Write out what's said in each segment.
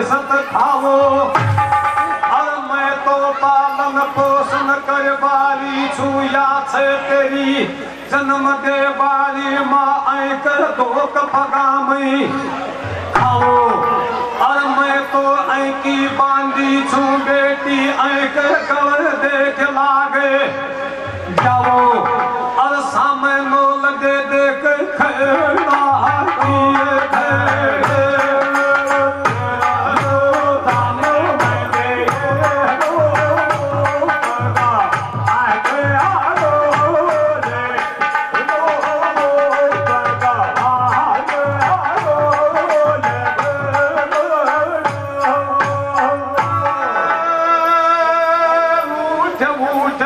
सत खाओ। और मैं तो पालन पोषण कर बारी छुया छे तेरी जन्म दे बारी माँ आई कर धोक पगामी खाओ। और मैं तो आई की बांधी छू बेटी आई कर गवर देख लागे जाओ। और सामने नो लगे देख खेला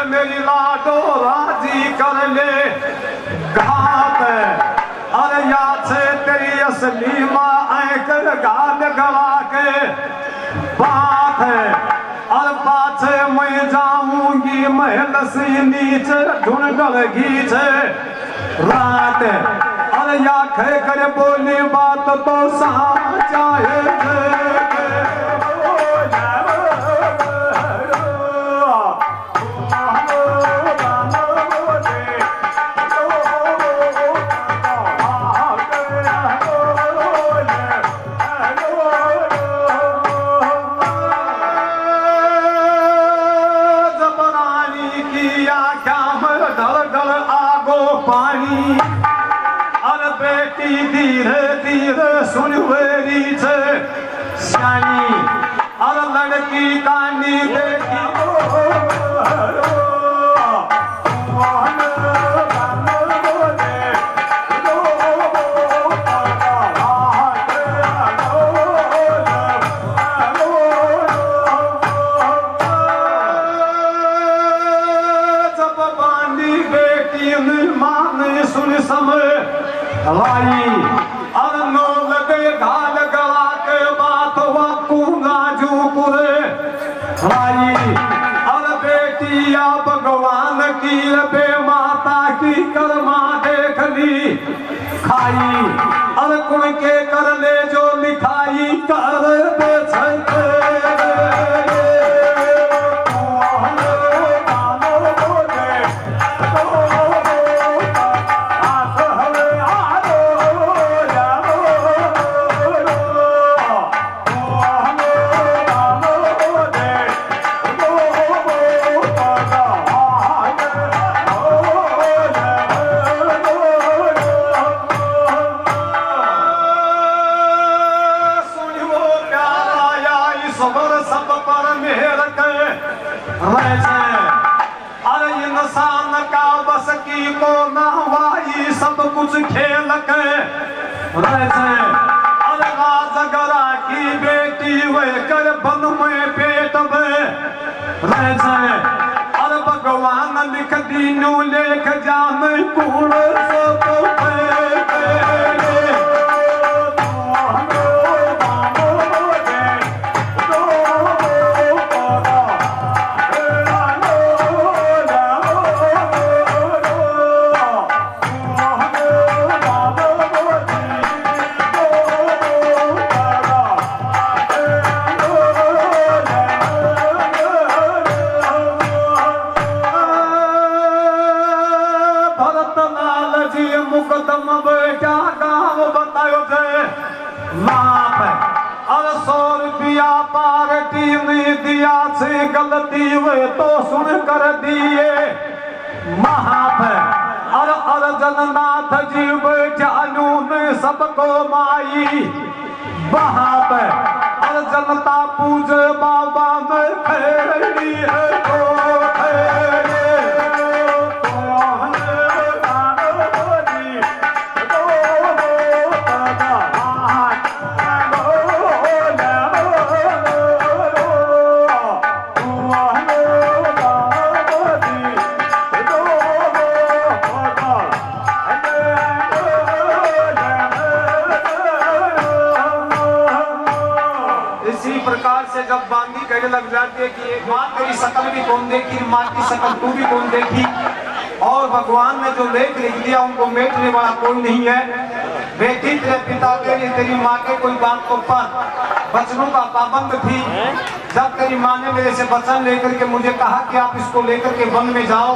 मेरी लाडो राजी कर ले घात। अरे याद से तेरी असली माँ आए कर गाल गला के बात है। और बात से मैं जाऊंगी महल से नीचे ढूंढ गीचे रात। अरे या खे कर बोली बात तो साचा है। धीरे धीरे सुन वेरी से श्यानी। और लड़की कानी देखी जब बानी बेटी मान सुन समय लाई। और नो लगे घाल गला के बात वाकू नाजूपुरे लाई। और बेटिया भगवान की बे माता की कर्मा देख ली खाई। और कुण के कर ले जो लिखाई कर दे छे। अरे इंसान का बस की को नहवाई सब कुछ खेल के रहे। अरे राजगरा की बेटी वे कर बन में पेट में रहे। अरे भगवान लिख दीनू लेख जान कूड़ मुकदम बेटा गाँव बतायो थे माप। और 100 रुपया पार्टी ने दिया से गलती वे तो सुन कर दिए महाप। और अर्जननाथ जी बेचानू ने सबको माई बहाप। और जनता पूजे बाबा में खेली है तो खेली। इसी प्रकार से जब बांगी कहने लग जाती है कि एक माँ तेरी शकल भी कौन देखी, माँ की शकल तू भी कौन देखी। और भगवान ने जो लेख लिख दिया उनको मेटने वाला कोई नहीं है। बेटी तेरे पिता के लिए तेरी माँ के कोई बात को पर बचनों का पाबंद थी। जब तेरी माँ ने मेरे से वचन लेकर के मुझे कहा कि आप इसको लेकर के वन में जाओ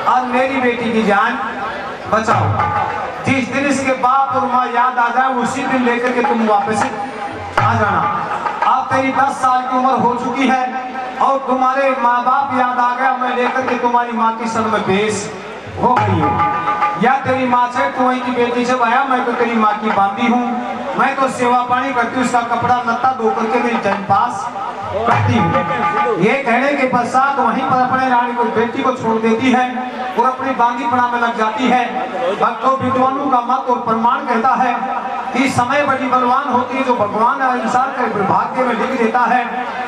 और मेरी बेटी की जान बचाओ, जिस दिन इसके बाप और माँ याद आ जाए उसी दिन लेकर के तुम वापस आ जाना। अब तेरी 10 साल की उम्र हो चुकी है और तुम्हारे माँ बाप याद आ गया, मैं लेकर के तुम्हारी माँ की सन में पेश हो गई हूँ। या तेरी माँ से तू वहीं की बेटी से आया, मैं तो तेरी माँ की बांधी हूँ, मैं तो सेवा पानी करती हूँ, उसका कपड़ा लत्ता धो करके मेरी टाइम पास करती हूँ। ये कहने के पश्चात वहीं पर अपने रानी को बेटी को छोड़ देती है और अपनी बांगी पड़ा में लग जाती है। भक्तों विद्वानों का मत और प्रमाण कहता है कि समय बड़ी बलवान होती है, जो भगवान और इंसान के भाग्य में लिख देता है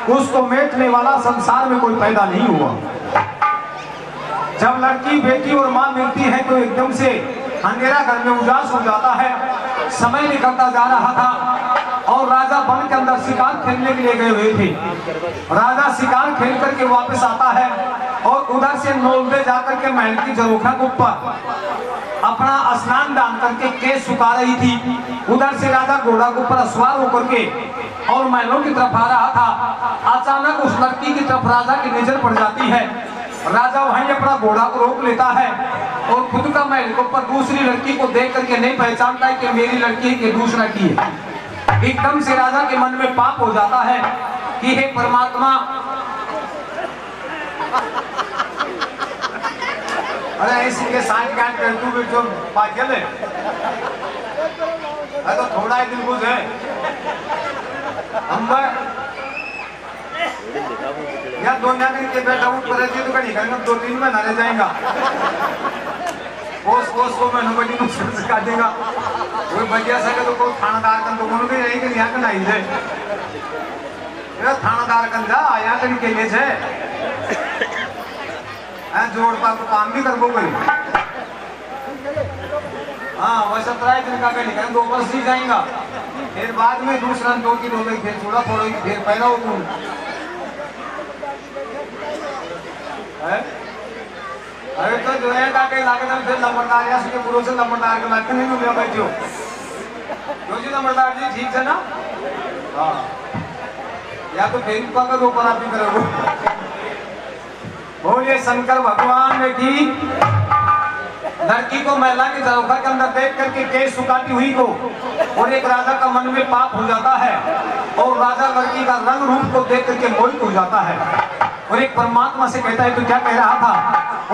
उसको मेटने वाला संसार में कोई पैदा नहीं हुआ। जब लड़की बेटी और माँ मिलती है तो एकदम से अंधेरा घर में उजास हो जाता है। समय निकलता जा रहा था और राजा वन के अंदर शिकार खेलने के लिए गए हुए थे। राजा शिकार खेल करके वापस आता है और उधर से नौलदे जाकर के महल की झरोखा के ऊपर अपना स्नान दान करके केस सुखा रही थी। उधर से राजा घोड़ा के ऊपर सवार होकर के और महलों की तरफ आ रहा था। अचानक उस लड़की की तरफ राजा की नजर पड़ जाती है। राजा वहीं अपना घोड़ा को रोक लेता है और खुद का महल के ऊपर दूसरी लड़की को देख करके नहीं पहचानता है कि मेरी लड़की है कि दूसरा की है। एकदम से राजा के मन में पाप हो जाता है कि हे परमात्मा, अरे ऐसी के साथ काट कर तू भी जो पागल है, तो थोड़ा ही दिन कुछ है हम या दो दिन के बैठा हूँ पर तो कहीं कहीं 2-3 महीना रह जाएगा। पोस को मैं नौकरी को सिखा देगा कोई बढ़िया सके तो कोई थानादार कन तो कौन भी यही कि यहाँ का नहीं है थानादार कन जा यहाँ कहीं के लिए है जोड़ पा तो काम भी कर वो करी। हाँ वैसा 3 दिन का कहीं कहीं 2 वर्ष ही जाएगा, फिर बाद में दूसरा 2 की 2 फिर थोड़ा फोड़ोगी, फिर पहला हो तुम अरे तो जो है का कहीं लाके फिर लंबरदार या उसके पूर्व से लंबरदार के लाके नहीं मिला बैठो क्यों जी लंबरदार जी ठीक है ना। हाँ या तो फिर पकड़ ऊपर आप ही करोगे। बोलिए शंकर भगवान की। लड़की को महिला की झरोखा के अंदर देख करके केस सुखाती हुई को और एक राजा का मन में पाप हो जाता है और राजा लड़की का रंग रूप को देख करके मोहित हो जाता है और एक परमात्मा से कहता है तो क्या कह रहा था।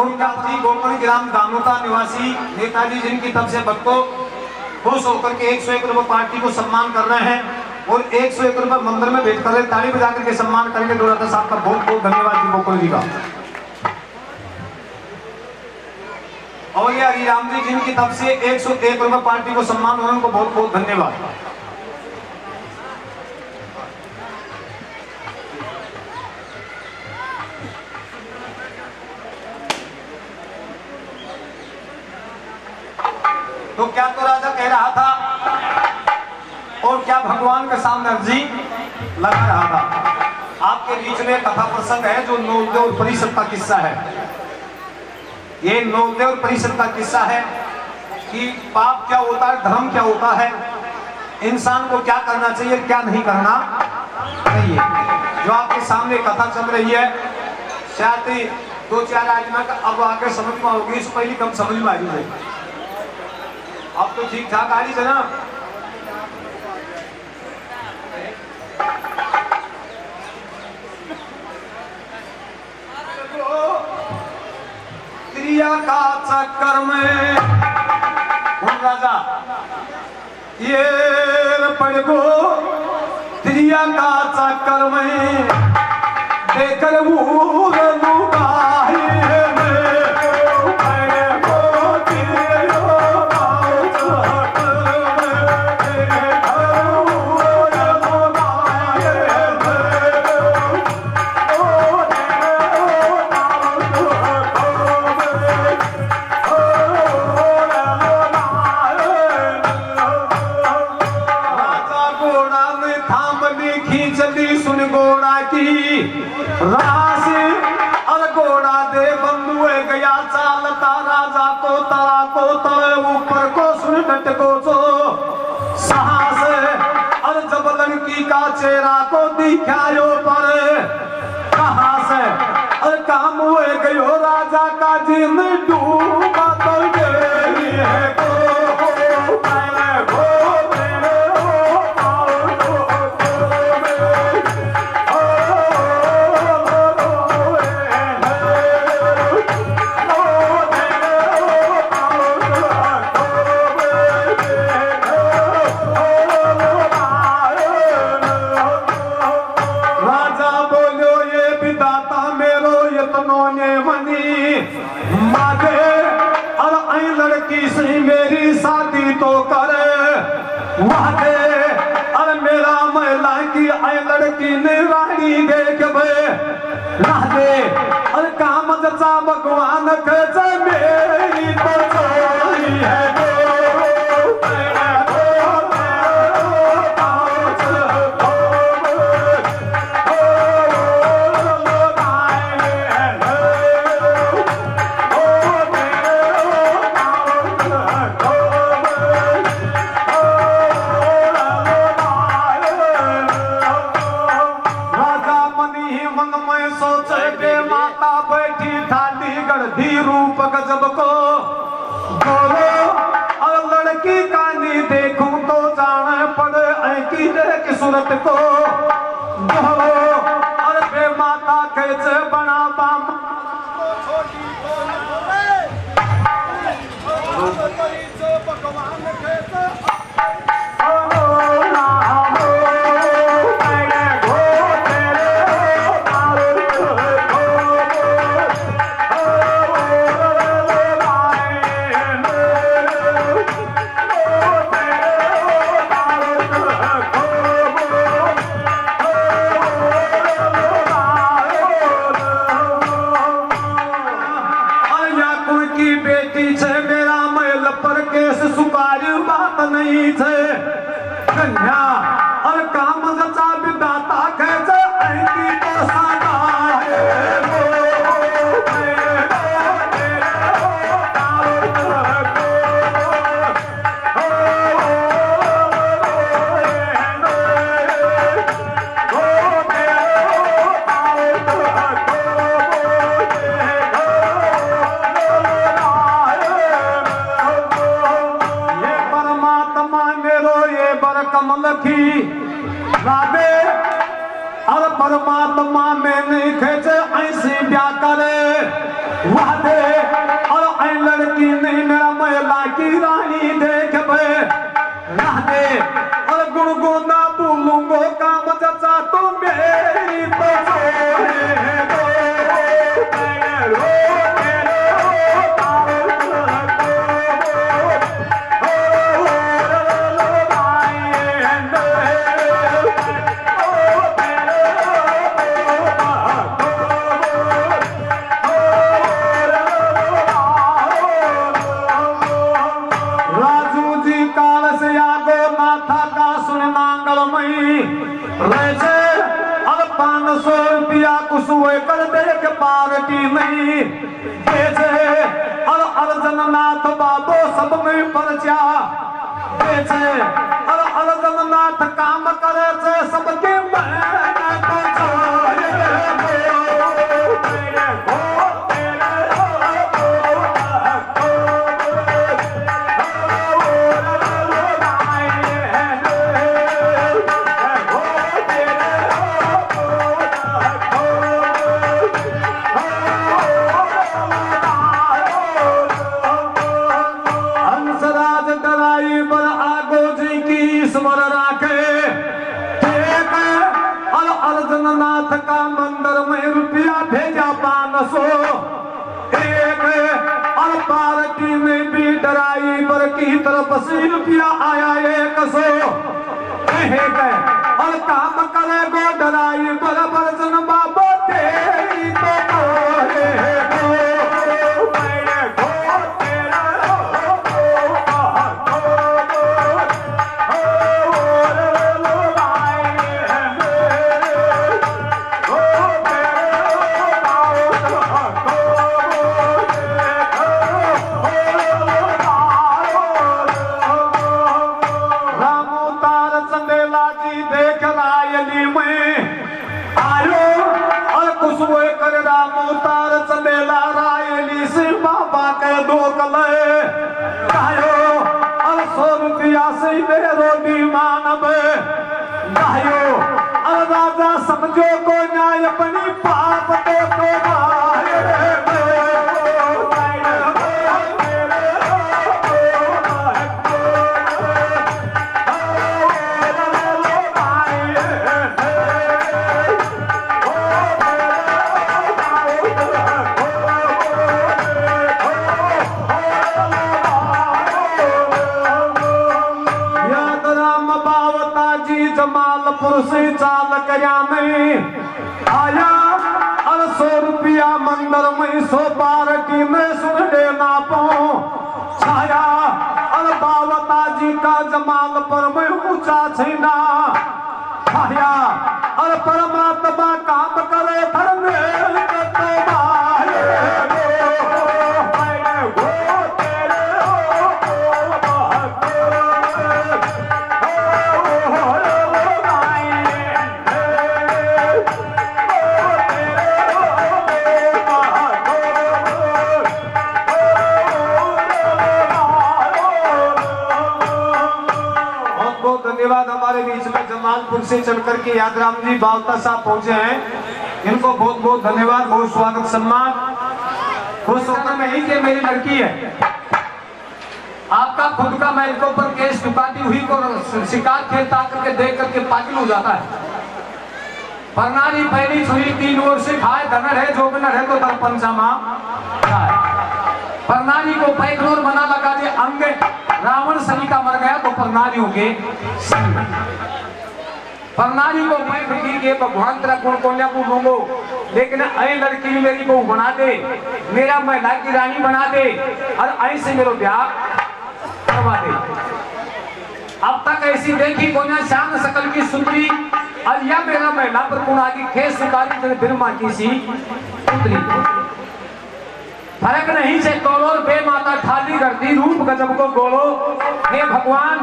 उनका जी गोकुल ग्राम दानोता निवासी नेताजी जिनकी तब से भक्तों खुश होकर के 101 रुपये पार्टी को सम्मान कर रहे हैं और 101 रुपये मंदिर में भेज कर रहे, ताली बजा करके सम्मान करके डोलाता साहब का बहुत बहुत धन्यवाद जी गोकुल जी का। और ये हरिराम जी जिनकी तब से 101 रुपये पार्टी को सम्मान उनको बहुत बहुत धन्यवाद। तो क्या तो राजा कह रहा था और क्या भगवान के सामने अर्जी लगा रहा था। आपके बीच में कथा प्रसंग है जो नौलदेव परिषद का किस्सा है। ये नौलदेव परिषद का किस्सा है कि पाप क्या होता है, धर्म क्या होता है, इंसान को क्या करना चाहिए क्या नहीं करना चाहिए। जो आपके सामने कथा चल रही है शायद 2-4 आज में अब आगे समझ में होगी, इस पहले कम समझ में आ गई। अब तो ठीक ठाक आ रही है ना। क्रिया का चक्कर में राजा ये पड़ गो, क्रिया का चक्कर में देकर भूल जी का चेहरा को दिखायो पर कहाँ से काम हुए गयो राजा का जिन डूबा तो गई है को मेरी शादी तो करे वादे अरे मेरा महिला की आई लड़की ने रानी देख बे राधे अरे काम जचा भगवान खच मेरी तो चोरी है रूप गजब को बोलो और लड़की कानी देखूं तो जाने पड़े ऐकी देख सूरत को बोलो और बे माता कैसे बना बाम भगवान कैसे नहीं थे कन्या और काम जचा विदाता कैसे ऐसी तो सादा राधे और परमात्मा में नहीं खेचे ऐसी ब्याह करे वादे और ऐ लड़की नहीं मेरा महिला की रानी देख बे राधे और गुणगुना बोलूंगो काम जचा तो मेरी तो कर देख पार्टी नहीं जैसे और अर्जननाथ बाबो सब में परचा जैसे और अर्जननाथ काम करे से सबके अर्जननाथ का मंदिर में रुपया भेजा 500 एक और पार्टी में भी ड्राइवर की तरफ से रुपया आया 100 और काम करेगो ड्राइवर वर्जन बाबा तेरी तो देख रहा रायली में आयो और कुछ वो कर राम उतार चमेला रायली से बाबा के दो कले आयो और 100 रुपया से मेरो भी मानव गायो और राजा समझो को न्याय अपनी पाप तो जमालपुर से चाल कया में आया और 100 रुपया मंदिर में 100 पार्टी में सुन देना पो छाया और बावता जी का जमालपुर में ऊंचा छीना छाया और परमात्मा काम करे धर्म हमारे बीच में जमालपुर से चलकर के यादराम जी बावता साहब पहुंचे हैं। इनको बहुत बहुत धन्यवाद, बहुत स्वागत सम्मान। खुश होकर में ही कि मेरी लड़की है। आपका खुद का मैं इनके ऊपर केस चुकाती हुई को शिकार खेलता करके देख करके पागल हो जाता है। परनारी पहली छुरी 3 ओर से खाए धनर है जो बिनर है तो दर पंचमा परनारी को पैकनोर बना लगा दे अंग रावण सनी का मर गया तो परनारी हो गए परनारी को मैं फिर के भगवान तेरा गुण कोन्या को लूंगो लेकिन ऐ लड़की मेरी बहू बना दे, मेरा महिला की रानी बना दे और ऐसे मेरा ब्याह करवा दे। अब तक ऐसी देखी कोन्या श्याम सकल की सुंदरी और यह मेरा महिला पर गुण आगे खेस सुकारी तेरे बिरमा की सी सुंदरी फर्क नहीं से तोलो बे माता ठाली करती रूप गजब को गोलो। हे भगवान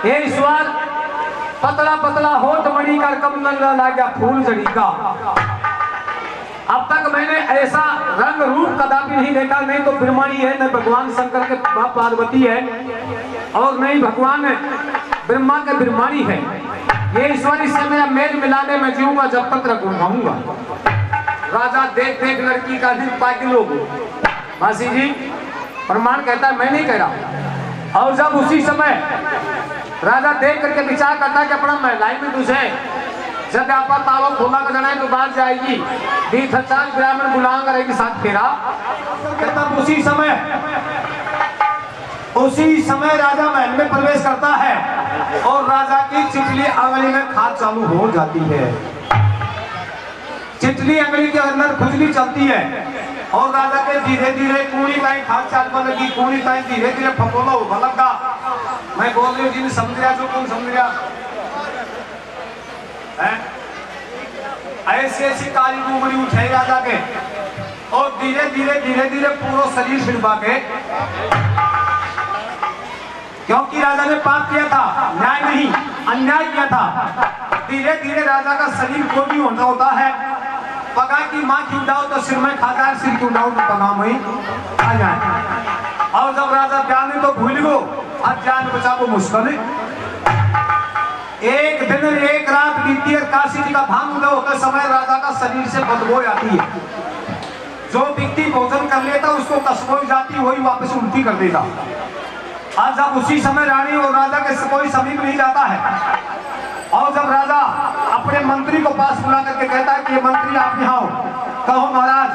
हे ईश्वर पतला पतला होठ मणि कर कमल ला गया फूल जड़ी का। अब तक मैंने ऐसा रंग रूप कदापि नहीं देखा, नहीं तो ब्रह्मणी है न भगवान शंकर के मां पार्वती है और नहीं भगवान ब्रह्मा के ब्रह्मणी है। ये ईश्वर इससे मेरा मेल मिलाने में जीऊंगा जब तक रहूंगा। राजा देख देख लड़की का दिल पागल हो गया। मासी जी प्रमाण कहता है मैं नहीं कह रहा। और जब उसी समय राजा देख करके विचार करता है कि अपना महिलाएं भी तुझे जब आप तालो खोला कर जाना है तो बाहर जाएगी 20,000 ब्राह्मण बुला करेगी साथ फेरा। तब उसी समय राजा महल में प्रवेश करता है और राजा की चिटली अंगली में खाद चालू हो जाती है। चिटली अंगली के अंदर खुजली चलती है और राजा के धीरे धीरे कूड़ी ताई खाद चालने लगी, कूड़ी ताई धीरे धीरे फपोला होने लगा। मैं बोल रही हूँ जिन समझ रहा जो कौन समझ रहा है। ऐसी ऐसी काली उंगली उठाई राजा के और धीरे धीरे पूरा शरीर छिड़वा के, क्योंकि राजा ने पाप किया था, न्याय नहीं अन्याय किया था। धीरे धीरे राजा का शरीर को भी होना होता है। पका की माँ की उड़ाओ तो सिर में खाता है, सिर की उड़ाओ तो पनाम ही आ जाए। और जब राजा प्यार नहीं तो भूल गो अब जान बचा को मुश्किल है। एक दिन एक रात बीती है, काशी जी का भांग होते समय राजा का शरीर से बदबू आती है। जो व्यक्ति भोजन कर लेता उसको कसबो जाती वही वापस उल्टी कर देता। आज जब उसी समय रानी और राजा के कोई समीप नहीं जाता है और जब राजा अपने मंत्री को पास बुला करके कहता है कि ये मंत्री आप यहाँ हो, कहो महाराज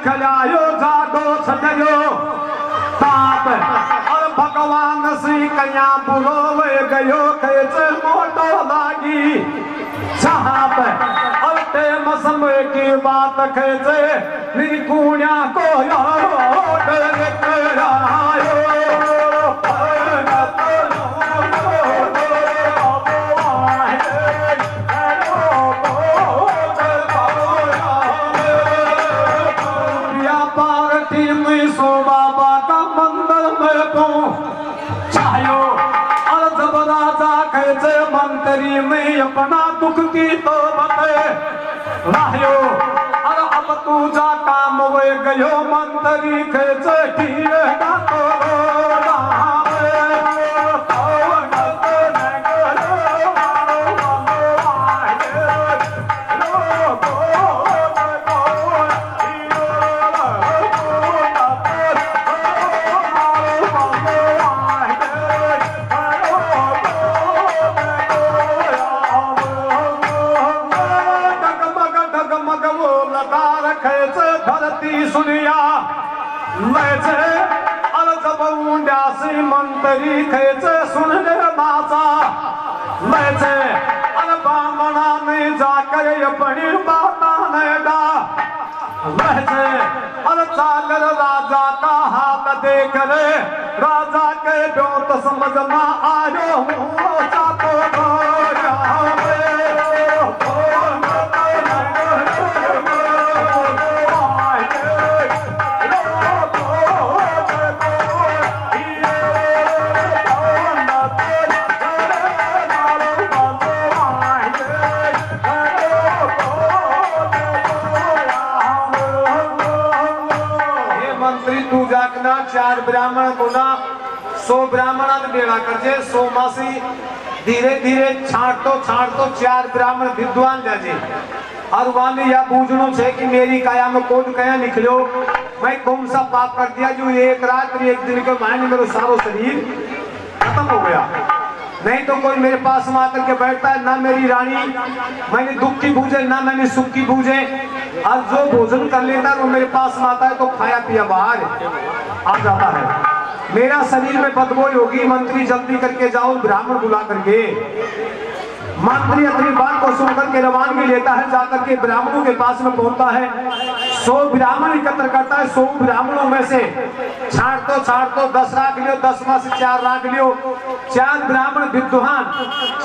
खलायो जागो छजयो ताप और भगवान श्री कया बुरो वे गयो खेच मोटो लागी साहब और ते मसम की बात खेचे निकुण्या को याद करायो मंत्री में अपना दुख की तो बते लायो और अब तू जा काम वे गयो मंत्री के चढ़िए ना तो सुनिया लेचे अल जब उंडासी मंत्री खेचे सुनने नाचा लेचे अल बामना में जाकर अपनी बाता नेडा लेचे अल चाकर राजा का हाथ देकर राजा के ब्योत समझना आयो चाको चार ब्राह्मण बोला 100 ब्राह्मण बेड़ा करजे 100 मासी धीरे धीरे छाट तो 4 ब्राह्मण विद्वान जाजे और वाली या पूछनो छे कि मेरी काया में कोड कया निकलो मैं कौन सा पाप कर दिया जो एक रात एक दिन के मायने मेरा सारो शरीर खत्म हो गया। नहीं तो कोई मेरे पास में आकर के बैठता है ना मेरी रानी मैंने दुख की बूझे ना मैंने सुख की बूझे और जो भोजन कर लेता है वो मेरे पास में आता है तो खाया पिया बाहर आ जाता है। मेरा शरीर में बदबू होगी मंत्री जल्दी करके जाओ ब्राह्मण बुला करके मंत्री अपनी बात को सुनकर के रवानगी लेता है जाकर के ब्राह्मणों के पास में पहुंचता है 100 ब्राह्मण एकत्र करता है 100 ब्राह्मणों में से छाट तो 10 राख लियो 10 में से 4 राख लियो 4 ब्राह्मण विद्वान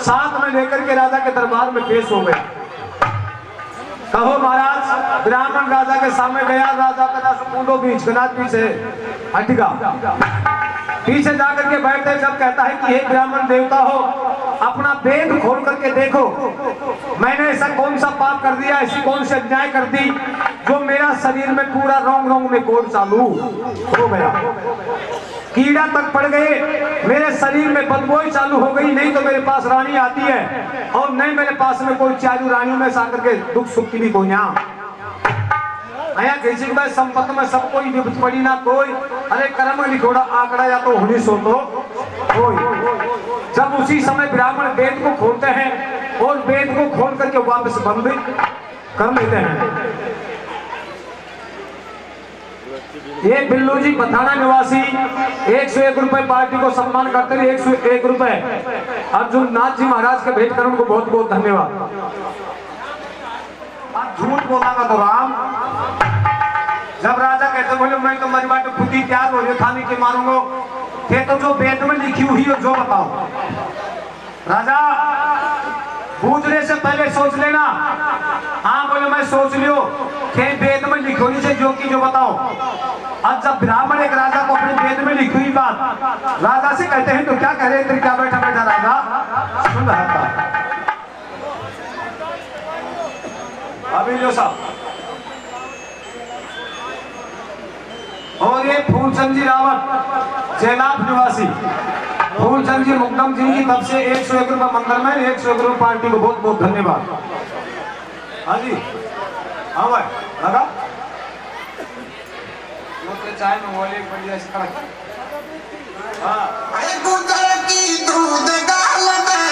साथ में लेकर के राजा के दरबार में पेश हो गया। कहो महाराज ब्राह्मण राजा के सामने गया राजा का सुकुंडो बीच गना पीछे हटगा पीछे जाकर के बैठते जब कहता है कि हे ब्राह्मण देवता हो अपना वेद खोल करके देखो मैंने ऐसा कौन सा पाप कर दिया ऐसी कौन सी अन्याय कर दी जो मेरा शरीर में पूरा रोंग रोंग में कोड चालू हो गया कीड़ा तक पड़ गए मेरे शरीर में बदबू चालू हो गई। नहीं तो मेरे पास रानी आती है और नहीं मेरे पास में कोई चालू रानियों में आकर के दुख सुख की भी कोई आया किसी के संपत्ति में सब कोई विपत पड़ी ना कोई अरे कर्म लिखोड़ा आंकड़ा या तो होनी सो तो कोई। जब उसी समय ब्राह्मण वेद को खोलते हैं और वेद को खोल करके वापस बंद कर लेते हैं। ये बिल्लू जी पथाना निवासी 101 रुपए पार्टी को सम्मान करते हैं 101 रुपए अर्जुन नाथ जी महाराज के भेंट कर उनको बहुत बहुत धन्यवाद। झूठ बोला का तो राम जब राजा कहते बोले मैं तो मरी बाटे खुद ही तैयार हो रही खाने के मारूंगा थे तो जो वेद में लिखी हुई हो जो बताओ। राजा पूछने से पहले सोच लेना। हाँ बोले मैं सोच लियो कि वेद में लिखी हुई से जो की जो बताओ। अब जब ब्राह्मण एक राजा को अपने वेद में लिखी हुई बात राजा से कहते हैं तो क्या कह रहे थे क्या बैठा बैठा राजा सुन रहा था। अभी जो साहब और ये फूलचंद जी रावत चेलाप निवासी फूलचंद जी मुक्तम जी की तरफ से 101 रुपए मंदिर में 101 रुपए पार्टी को बहुत बहुत धन्यवाद। हाँ जी हाँ भाई लगा चाय में वो एक बढ़िया इस तरह हाँ की दूध गाल में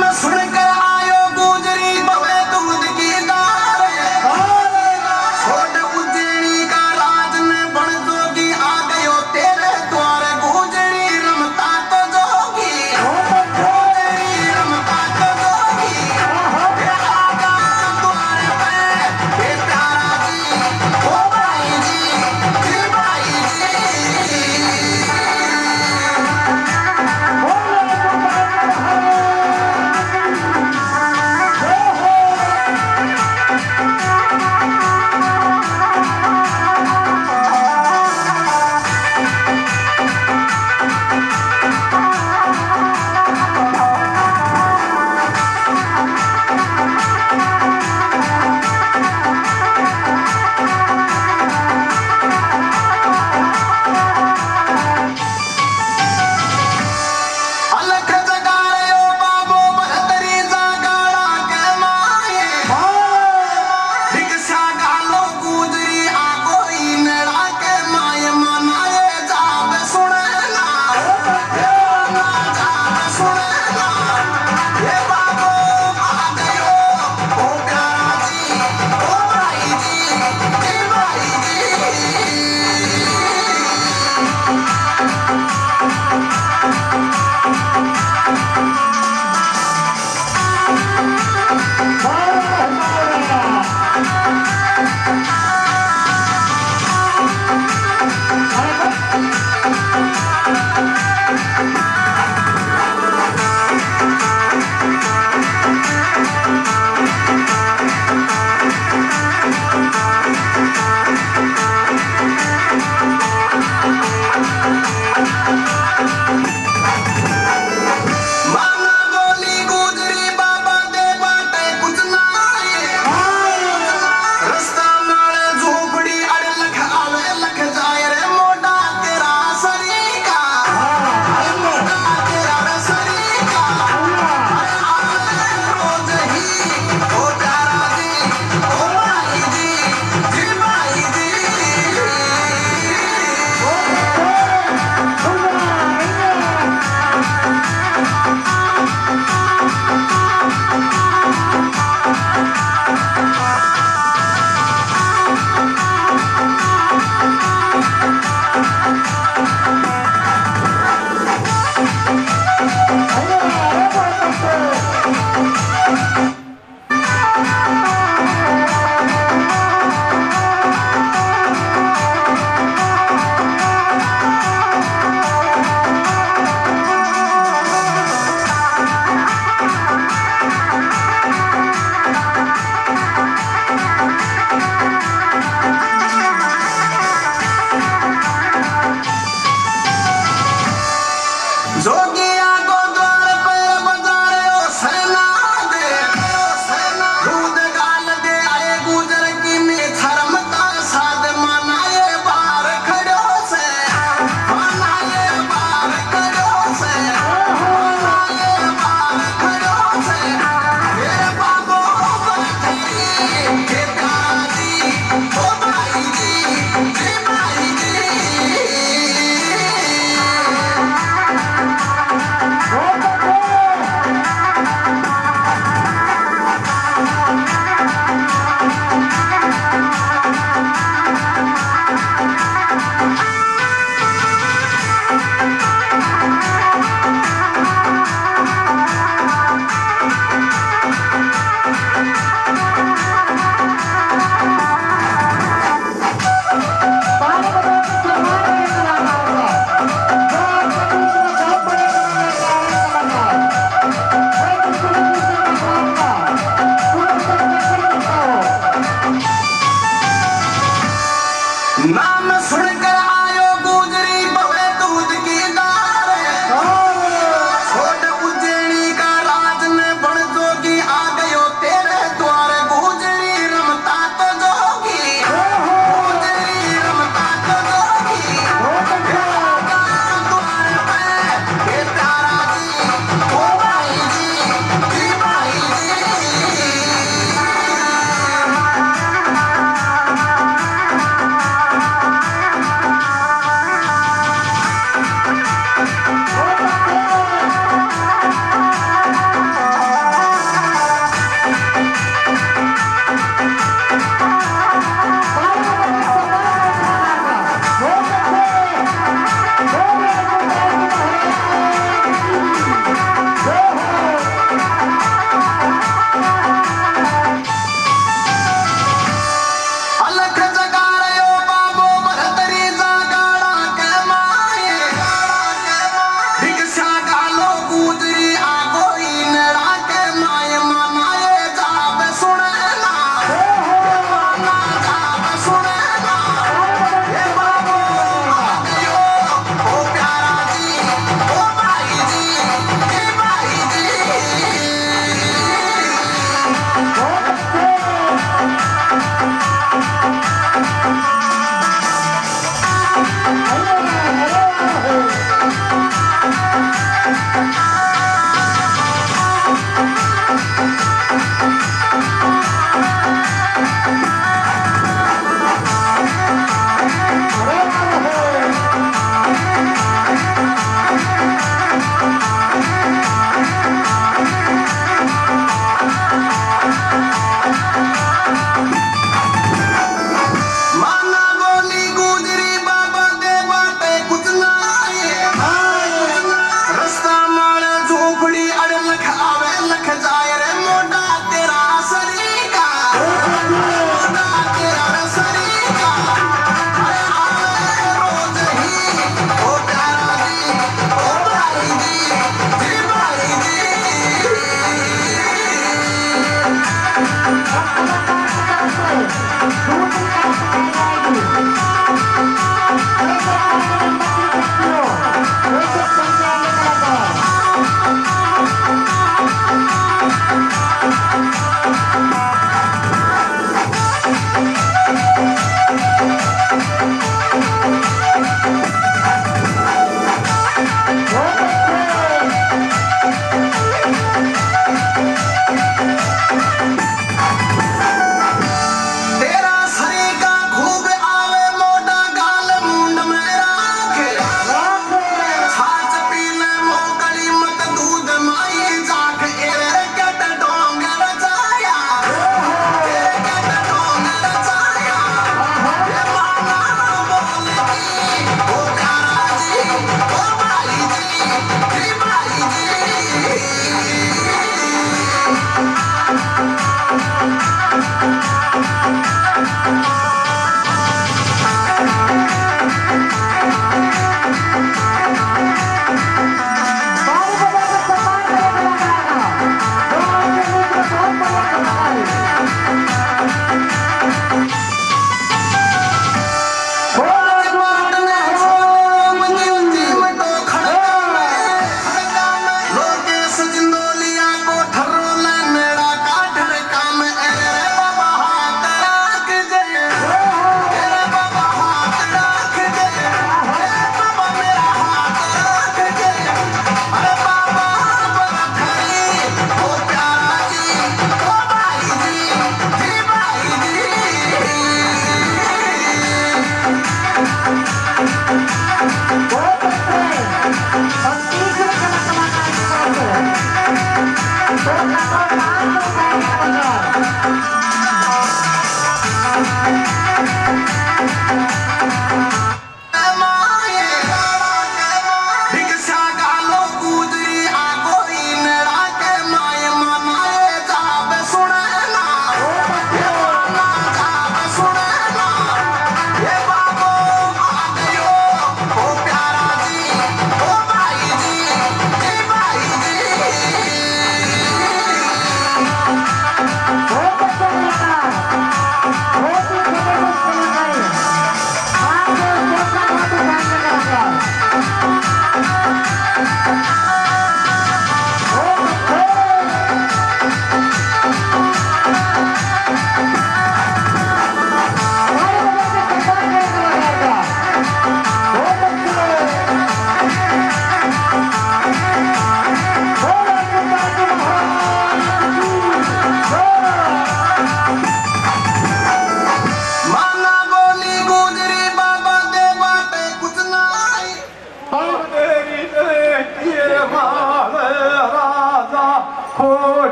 मैं सुनकर आयो गुजरी बवे दूध की दार छोट उज्जैनी का राज में बन जोगी आ गयो तेरे द्वार गुजरी रमता तो जोगी गुजरी रमता तो जोगी आगा द्वार पे हे प्यारा जी ओ भाई जी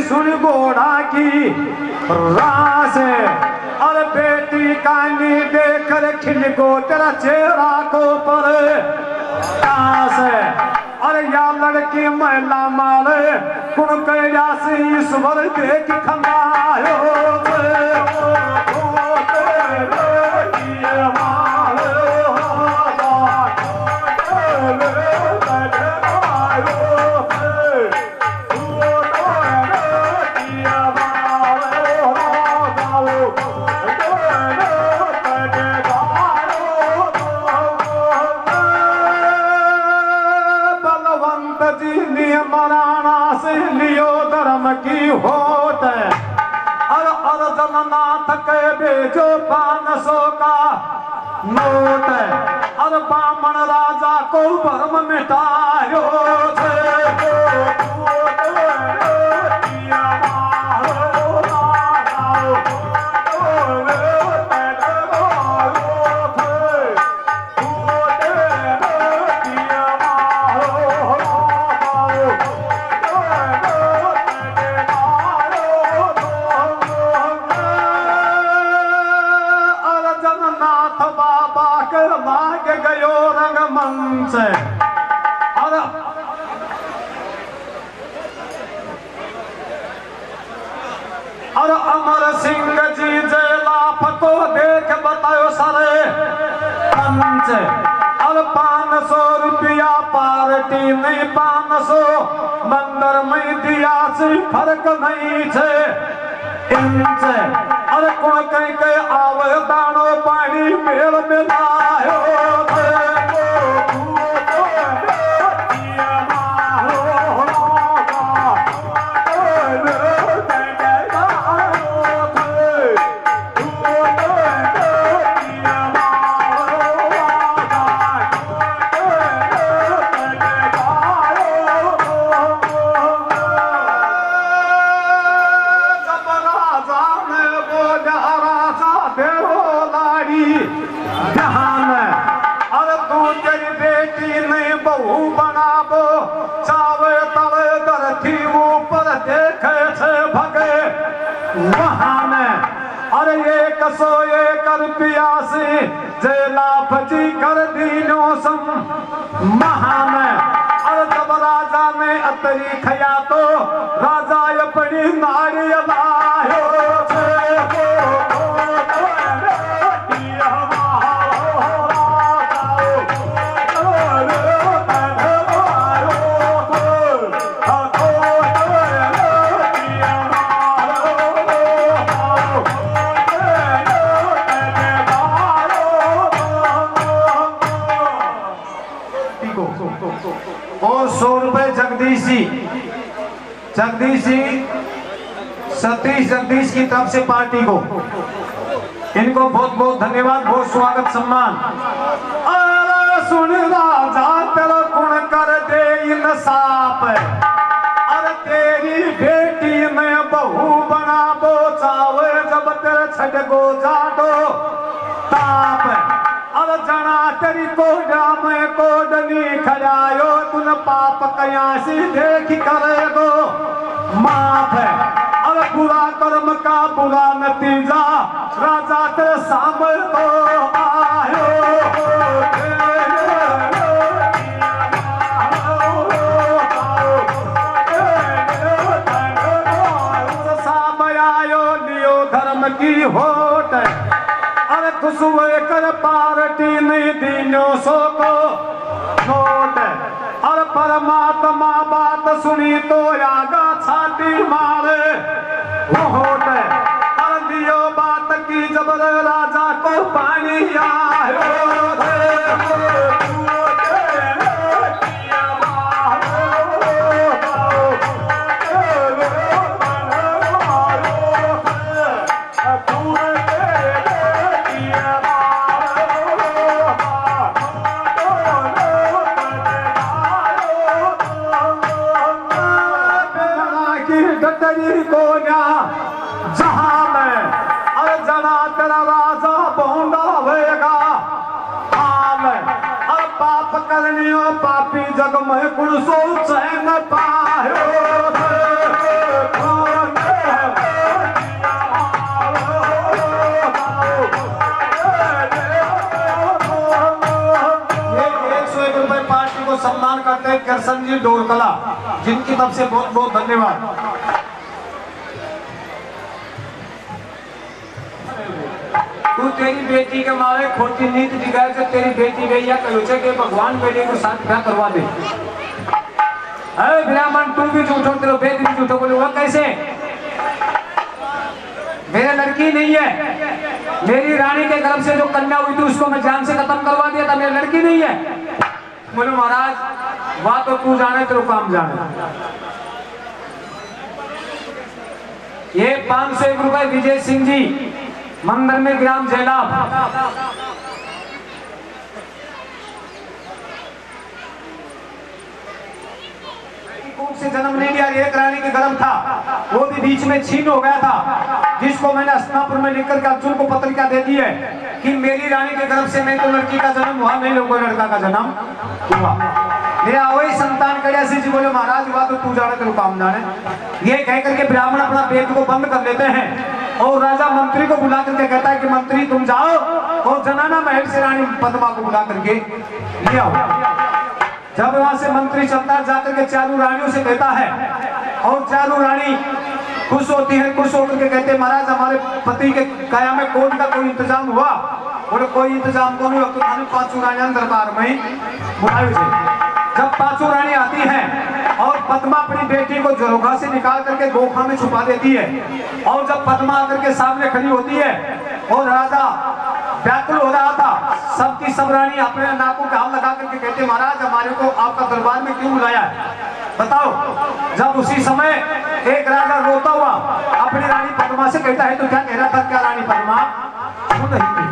सुन घोड़ा की रास और बेटी कानी देकर खिल को तेरा चेहरा को पर कास और या लड़की महिला मारे कुण कैया से ईश्वर देख खंगायो की होत अर्जन नाथ के बेजो 500 का नोट और बामण राजा को भरम मिटायो और अमर सिंह जी जय लाभ को देख बतायो सारे पंच और 500 रुपया पार्टी नहीं 500 मंदिर में दिया से फर्क नहीं छे इंच और कोई कहीं के आवे दानो पानी मेल मिलायो रुपयासी जेलाफ जी कर दीनो सम महान और जब राजा ने अतरी खया तो राजा अपनी नारी लायो सतीश जगदीश की तरफ से पार्टी को इनको बहुत बहुत धन्यवाद, बहुत स्वागत सम्मान। अरे सुन राजा तेरा गुण कर दे इंसाफ, अरे तेरी बेटी में बहू बना बो चावे जब तेरे छटको जाटो ताप, अरे जना तेरी कोडा में कोडनी खड़ायो तुन पाप कयासी देख करेगो माफ है। अरे बुरा कर्म का बुरा नतीजा राजा तेरे सामने तो आयो। सामने आयो लियो धर्म की होट, अरे खुशबू कर पार्टी नहीं दीनो सो को नोट, अरे परमात्मा बात सुनी तो आगा छाती मारे होट, अरे दियो बात की जबर राजा को पानी आयो। पापी जग में कुल सो चैन पायो। ₹101 पार्टी को सम्मान करते हैं कृष्ण जी डोरकला, जिनकी तरफ से बहुत बहुत धन्यवाद। तू तेरी बेटी के मारे खोटी नीति दिखाए तो तेरी बेटी गई या कलोचे के भगवान बेटे को साथ क्या करवा दे। अरे ब्राह्मण तू भी झूठो, तेरे बेटी भी झूठो बोले वो कैसे? मेरा लड़की नहीं है, मेरी रानी के गर्भ से जो कन्या हुई थी उसको मैं जान से खत्म करवा दिया था, मेरी लड़की नहीं है। बोले महाराज वह तो तू जाने तेरे काम जाने। ये 501 रुपए विजय सिंह जी मंदिर में ग्राम जैलाब। से जन्म नहीं लिया, एक रानी के गर्भ था, वो भी बीच में छीन हो गया था, जिसको मैंने अस्तापुर में लिखकर के अर्जुन को पत्रिका दे दी है कि मेरी रानी के गर्भ से नहीं तो लड़की का जन्म हुआ, नहीं कोई लड़का का जन्म हुआ। मेरा वही संतान कड़ियासी जी बोले महाराज हुआ तो तू जाने तेरे काम जाने। ये कह करके ब्राह्मण अपना पेट को बंद कर लेते हैं और राजा मंत्री को बुला करके कहता है कि मंत्री तुम जाओ और जनाना महल से रानी पद्मा को बुला करके ले आओ। जब वहां से मंत्री चलता जाकर के चारों रानियों से कहता है और चारों रानी खुश होती है, खुश होकर के कहते महाराज हमारे पति के काया में कौन का कोई इंतजाम हुआ? बोले कोई इंतजाम कौन हुआ? तो 5 रानियां दरबार में बुलाई थे। जब 5 रानी आती हैं और पद्मा अपनी बेटी को झरोखा से निकाल करके गोखा में छुपा देती है और जब पद्मा आकर के सामने खड़ी होती है और राजा व्याकुल हो रहा था, सबकी सब रानी अपने नाकों पे हाथ लगा करके कहते महाराज हमारे को आपका दरबार में क्यों बुलाया है बताओ। जब उसी समय एक राजा रोता हुआ अपनी रानी पद्मा से कहता है तो क्या कह रहा था? क्या रानी पद्मा सुन रही थी?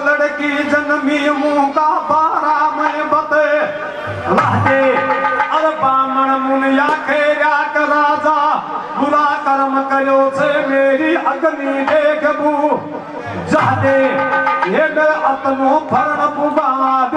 लड़की जन्मी मुंह का 12 में बते रहते। अरे बामण मुनिया खेरा कर राजा बुरा कर्म करो से मेरी अग्नि देखबू जाते ये अपनो फरण पुगार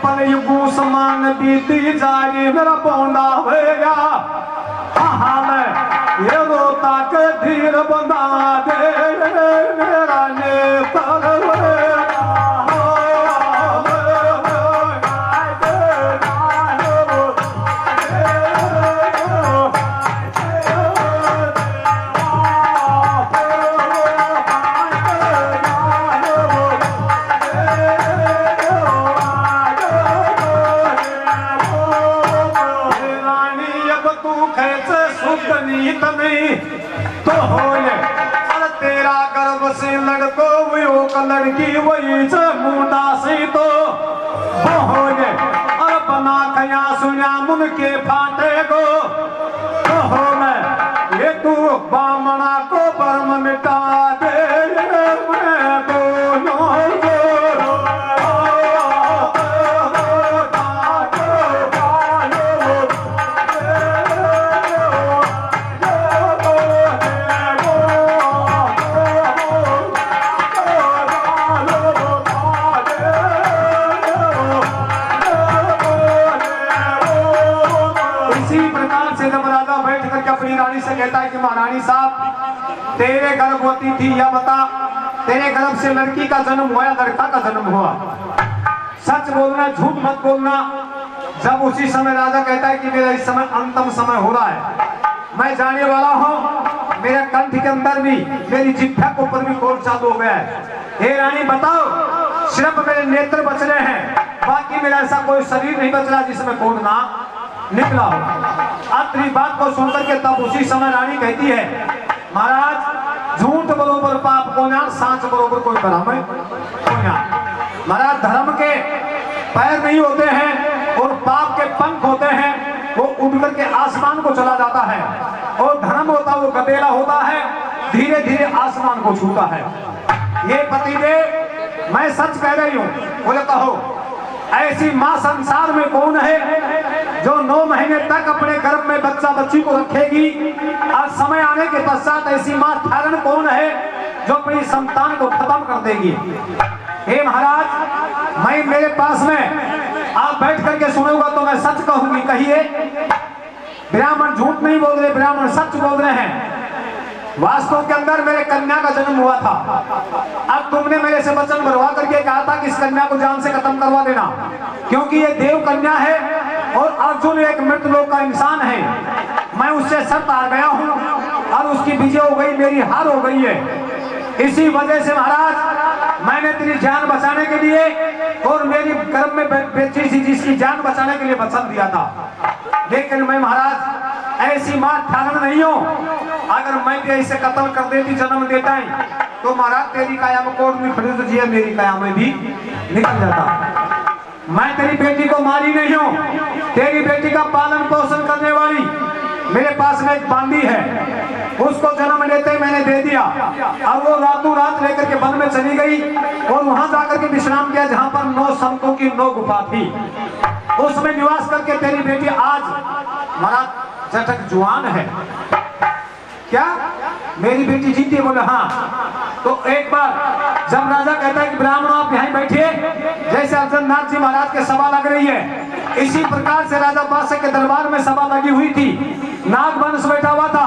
पल युगू समान बीती जाए मेरा पौंडा भैया हाल ये रोता के धीर बना दे मेरा नेतर तो होले अरे तेरा गर्भ से लड़को वो लड़की वही मुंडा से तो होले अरे बना कया सुना मुन के फाटे को तो होले ये तू बामणा को परम मिटा दे मैं दोनों रानी से कहता है कि महारानी साहब तेरे गर्भवती थी या बता तेरे गर्भ से लड़की का जन्म हुआ या लड़का का जन्म हुआ सच बोलना झूठ मत बोलना जब उसी समय राजा कहता है कि मेरा इस समय अंतिम समय हो रहा है मैं जाने वाला हूँ मेरे कंठ के अंदर भी मेरी जिह्वा के ऊपर भी कोर चालू हो गया है हे रानी बताओ सिर्फ मेरे नेत्र बच रहे हैं बाकी मेरा ऐसा कोई शरीर नहीं बच रहा जिसमें कोर ना निकला हो अब तेरी बात को सुनकर के तब उसी समय रानी कहती है महाराज झूठ बरोबर पाप को ना सांच बरोबर कोई बराबर को ना महाराज धर्म के पैर नहीं होते हैं और पाप के पंख होते हैं वो उड़ करके आसमान को चला जाता है और धर्म होता वो गदेला होता है धीरे धीरे आसमान को छूता है ये पतिदेव मैं सच कह रही हूँ बोले कहो ऐसी माँ संसार में कौन है जो 9 महीने तक अपने गर्भ में बच्चा बच्ची को रखेगी और समय आने के पश्चात ऐसी माँ धारण कौन है जो अपनी संतान को खत्म कर देगी हे महाराज मैं मेरे पास में आप बैठ करके सुनूंगा तो मैं सच कहूंगी कहिए ब्राह्मण झूठ नहीं बोल रहे ब्राह्मण सच बोल रहे हैं वास्तव के अंदर मेरे कन्या का जन्म हुआ था अब तुमने मेरे से वचन भरवा करके कहा था कि इस कन्या को जान से खत्म करवा देना क्योंकि ये देव कन्या है और अर्जुन एक मृत लोक का इंसान है मैं उससे शर्त हार गया हूँ और उसकी विजय हो गई मेरी हार हो गई है इसी वजह से महाराज मैंने तेरी जान बचाने के लिए और मेरी गर्भ में बेटी सी जिसकी जान बचाने के लिए वचन दिया था लेकिन मैं महाराज ऐसी मां ठान नहीं हूं अगर मैं भी ऐसे कत्ल कर देती जन्म देता है तो महाराज तेरी काया में कोर्ट में खड़ी तो जी मेरी काया में भी निकल जाता मैं तेरी बेटी को मारी नहीं हूं तेरी बेटी का पालन पोषण करने वाली मेरे पास में एक बांदी है उसको जन्म लेते ही मैंने दे दिया अब वो रातों रात लेकर के वन में चली गई और वहां जाकर के विश्राम किया जहां पर 9 संतों की 9 गुफा थी उसमें निवास करके तेरी बेटी आज महाराज चटक जुआन है क्या मेरी बेटी जीती है बोले हाँ तो एक बार जब राजा कहता है कि ब्राह्मण आप यहीं बैठिए जैसे अर्जननाथ जी महाराज के सभा लग रही है इसी प्रकार से राजा बादशाह के दरबार में सभा लगी हुई थी नागवंश बैठा हुआ था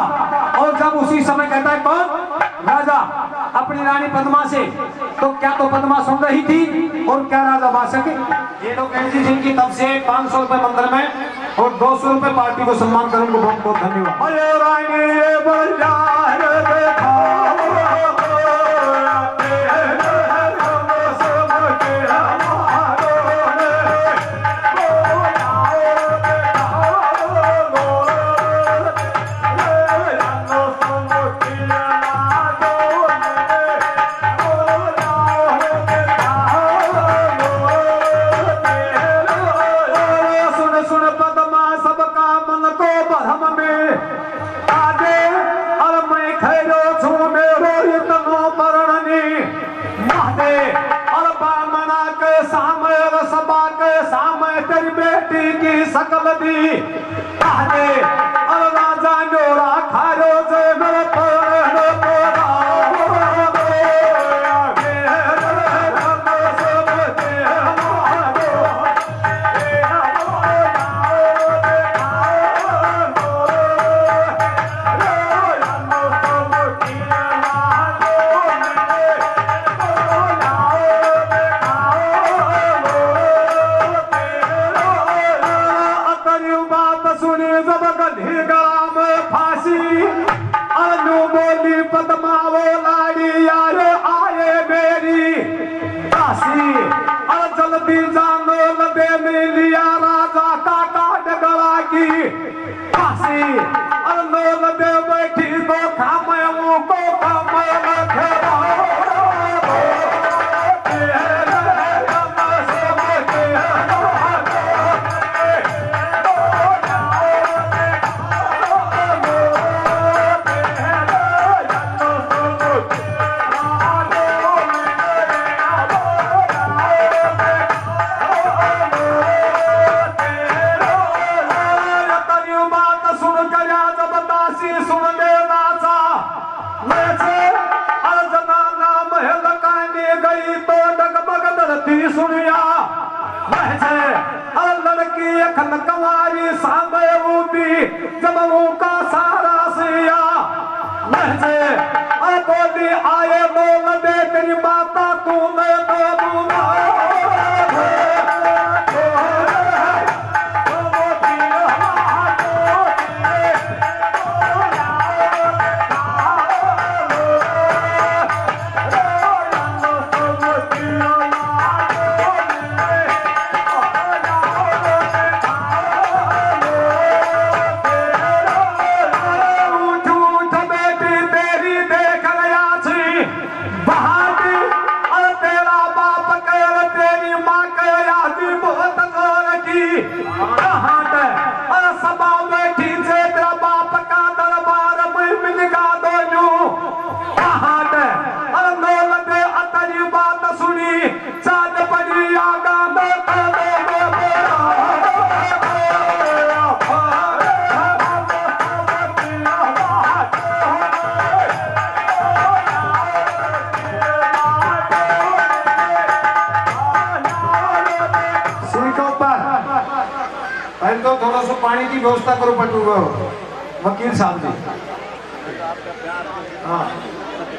और जब उसी समय कहता है कौन राजा अपनी रानी पद्मा से तो क्या तो पद्मा सुन रही थी और क्या राजा बादशाह के ये लोग ऐसी जिनकी तब से 500 रुपए मंदिर में और 200 रुपए पार्टी को सम्मान करने को बहुत बहुत धन्यवाद सकल दी आने और राजा नोरा खारो जे मेरे पौनो तोरा जी अरे जल्दी जानो लबे में लिया राजा का काट गला की फांसी अरे नो लबे बैठी तो खामे को खामे लखेरा सुनिया लड़की अखन कवारी सामे ऊपी जब का सारा सिया बोली आए बोल दे तेरी माता तू मैं तो तो थोड़ा सा पानी की व्यवस्था करो पटू वकील साहब जी। हाँ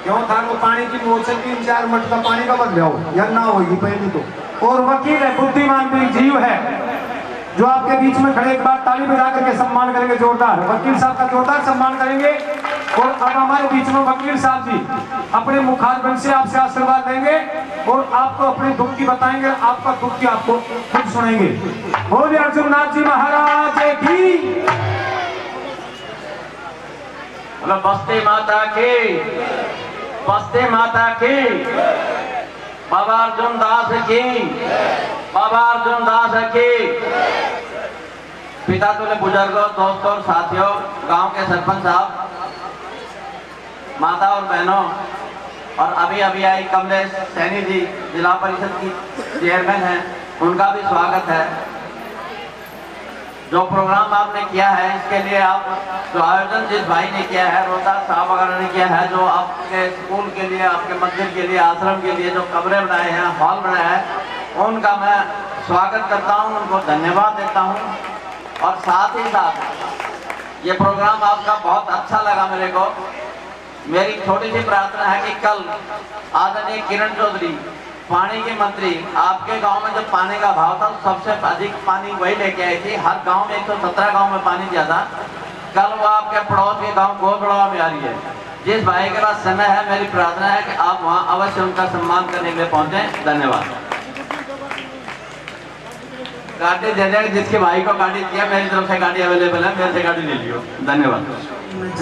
क्यों था वो पानी की मोटर 3-4 मट का पानी का बदल जाओ या ना होगी पहली तो। और वकील है बुद्धिमान भी जीव है जो आपके बीच में खड़े एक बार ताली बजा करके सम्मान करेंगे जोरदार। वकील साहब का जोरदार सम्मान करेंगे। और अब हमारे बीच में वकील साहब जी अपने मुखारबंद से आपसे आशीर्वाद देंगे और आपको अपने दुख की बताएंगे, आपका दुख की आपको खुद सुनेंगे। बोलिए अर्जुननाथ जी महाराज की। बस्ती माता की, बस्ती माता की, बाबा अर्जुन दास की, बाबा अर्जुन दास की। पिता तुल्य बुजुर्गों, दोस्तों और साथियों, गांव के सरपंच साहब, माता और बहनों, और अभी अभी आई कमलेश सैनी जी जिला परिषद की चेयरमैन हैं, उनका भी स्वागत है। जो प्रोग्राम आपने किया है इसके लिए आप जो आयोजन जिस भाई ने किया है, रोहतास साहब वगैरह ने किया है, जो आपके स्कूल के लिए, आपके मंदिर के लिए, आश्रम के लिए जो कमरे बनाए हैं, हॉल बनाया है, उनका मैं स्वागत करता हूं, उनको धन्यवाद देता हूं। और साथ ही साथ ये प्रोग्राम आपका बहुत अच्छा लगा मेरे को। मेरी छोटी सी प्रार्थना है कि कल आदरणीय किरण चौधरी पानी के मंत्री, आपके गांव में जो पानी का भाव था सबसे अधिक पानी वही लेके आई थी। हर गांव में 117 गांव में पानी दिया था। कल वो आपके पड़ोस के गांव गोबड़ा में आ रही है। जिस भाई के पास समय है, मेरी प्रार्थना है कि आप वहां अवश्य उनका सम्मान करने के लिए पहुंचे। धन्यवाद। गाड़ी दे देगा जिसके भाई को गाड़ी दिया, मेरी तरफ से गाड़ी अवेलेबल है, मेरे से गाड़ी ले लियो। धन्यवाद।